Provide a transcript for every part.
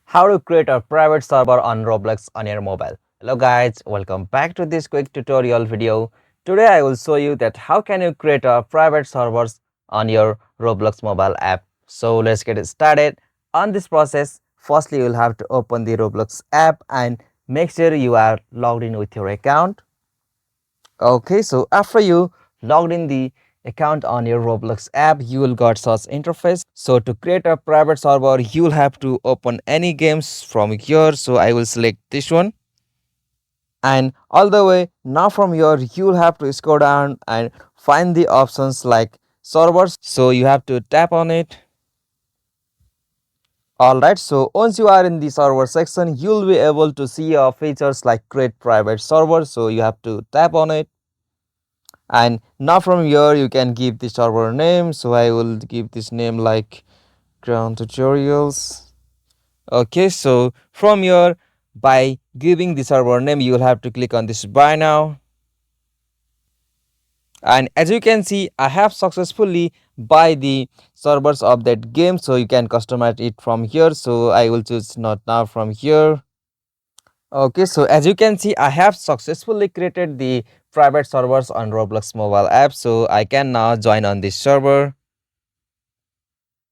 how to create a private server on Roblox on your mobile. Hello guys, welcome back to this quick tutorial video. Today I will show you that how can you create a private servers on your Roblox mobile app. So let's get it started. On this process, firstly you will have to open the Roblox app and make sure you are logged in with your account. Okay, so after you logged in the account on your Roblox app, you will got such interface. So to create a private server, you will have to open any games from here. So I will select this one. And all the way now from here, you will have to scroll down and find the options like servers. So you have to tap on it. Alright, so once you are in the server section, you will be able to see features like create private server. So you have to tap on it. And now from here you can give the server name, so I will give this name like ground tutorials. Okay, so from here, by giving the server name, you will have to click on this buy now. And as you can see, I have successfully buy the servers of that game, so you can customize it from here. So I will choose not now from here. Okay, so as you can see, I have successfully created the private servers on Roblox mobile app, so I can now join on this server.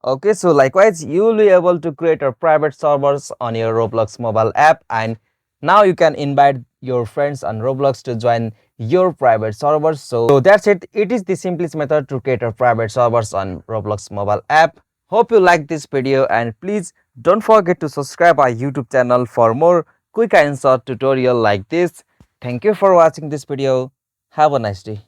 Okay, so likewise, you will be able to create a private servers on your Roblox mobile app, and now you can invite your friends on Roblox to join your private servers. So that's it. It is the simplest method to create a private servers on Roblox mobile app. Hope you like this video, and please don't forget to subscribe our YouTube channel for more quick and short tutorial like this. Thank you for watching this video. Have a nice day.